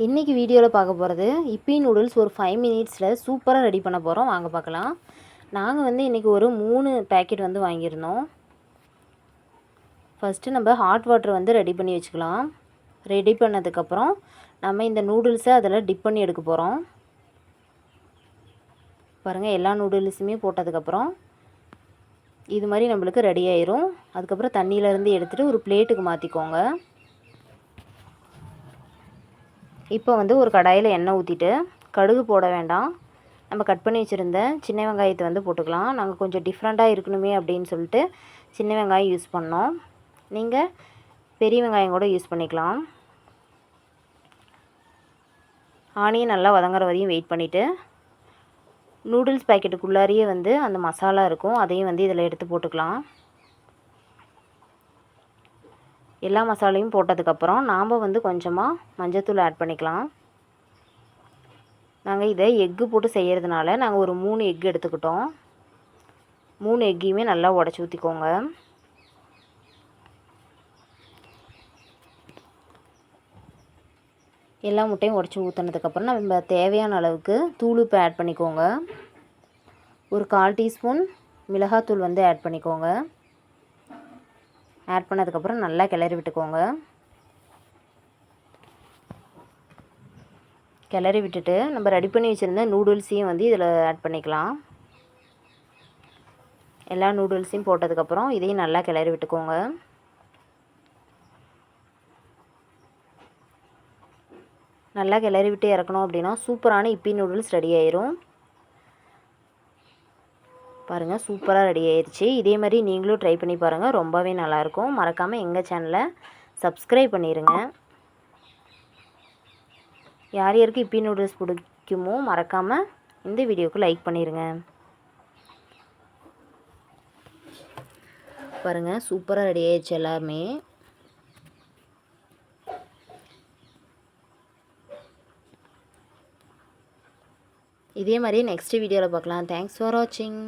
இன்றைக்கி வீடியோவில் பார்க்க போகிறது இப்பி நூடுல்ஸ் ஒரு 5 மினிட்ஸில் சூப்பராக ரெடி பண்ண போகிறோம். வாங்க பார்க்கலாம். நாங்கள் வந்து இன்றைக்கி ஒரு 3 பேக்கெட் வந்து வாங்கியிருந்தோம். ஃபஸ்ட்டு நம்ம ஹாட் வாட்டர் வந்து ரெடி பண்ணி வச்சுக்கலாம். ரெடி பண்ணதுக்கப்புறம் நம்ம இந்த நூடுல்ஸை அதில் டிப் பண்ணி எடுக்க போகிறோம். பாருங்கள், எல்லா நூடுல்ஸுமே போட்டதுக்கப்புறம் இது மாதிரி நம்மளுக்கு ரெடி ஆயிரும். அதுக்கப்புறம் தண்ணியிலேருந்து எடுத்துகிட்டு ஒரு பிளேட்டுக்கு மாற்றிக்கோங்க. இப்போ வந்து ஒரு கடாயில் எண்ணெய் ஊற்றிட்டு கடுகு போட வேண்டாம். நம்ம கட் பண்ணி வச்சுருந்த சின்ன வெங்காயத்தை வந்து போட்டுக்கலாம். நாங்கள் கொஞ்சம் டிஃப்ரெண்ட்டாக இருக்கணுமே அப்படின்னு சொல்லிட்டு சின்ன வெங்காயம் யூஸ் பண்ணோம். நீங்கள் பெரிய வெங்காயம் கூட யூஸ் பண்ணிக்கலாம். ஆனியன் நல்லா வதங்குற வரையும் வெயிட் பண்ணிவிட்டு நூடுல்ஸ் பேக்கெட்டுக்குள்ளாரியே வந்து அந்த மசாலா இருக்கும், அதையும் வந்து இதில் எடுத்து போட்டுக்கலாம். எல்லா மசாலையும் போட்டதுக்கப்புறம் நாம் வந்து கொஞ்சமாக மஞ்சத்தூள் ஆட் பண்ணிக்கலாம். நாங்கள் இதை எக்கு போட்டு செய்கிறதுனால நாங்கள் ஒரு 3 எக் எடுத்துக்கிட்டோம். 3 எக்கையுமே நல்லா உடச்சி ஊற்றிக்கோங்க. எல்லா முட்டையும் உடச்சி ஊற்றினதுக்கப்புறம் நம்ம தேவையான அளவுக்கு தூளுப்பு ஆட் பண்ணிக்கோங்க. ஒரு 1/4 டீஸ்பூன் மிளகாத்தூள் வந்து ஆட் பண்ணிக்கோங்க. ஆட் பண்ணதுக்கப்புறம் நல்லா கிளறி விட்டுக்கோங்க. கிளறி விட்டுட்டு நம்ம ரெடி பண்ணி வச்சுருந்த நூடுல்ஸையும் வந்து இதில் ஆட் பண்ணிக்கலாம். எல்லா நூடுல்ஸையும் போட்டதுக்கப்புறம் இதையும் நல்லா கிளறி விட்டுக்கோங்க. நல்லா கிளறி விட்டு இறக்கணும் அப்படின்னா சூப்பரான இப்பி நூடுல்ஸ் ரெடி ஆயிரும். பாருங்கள், சூப்பராக ரெடி ஆயிடுச்சு. இதே மாதிரி நீங்களும் ட்ரை பண்ணி பாருங்கள், ரொம்பவே நல்லாயிருக்கும். மறக்காமல் எங்கள் சேனலை சப்ஸ்கிரைப் பண்ணிடுங்க. யார் யாருக்கு இப்பி நூடுல்ஸ் பிடிக்குமோ மறக்காமல் இந்த வீடியோவுக்கு லைக் பண்ணிடுங்க. பாருங்கள், சூப்பராக ரெடி ஆயிடுச்சு எல்லாமே. இதே மாதிரி நெக்ஸ்ட் வீடியோவில் பார்க்கலாம். தேங்க்ஸ் ஃபார் வாட்சிங்.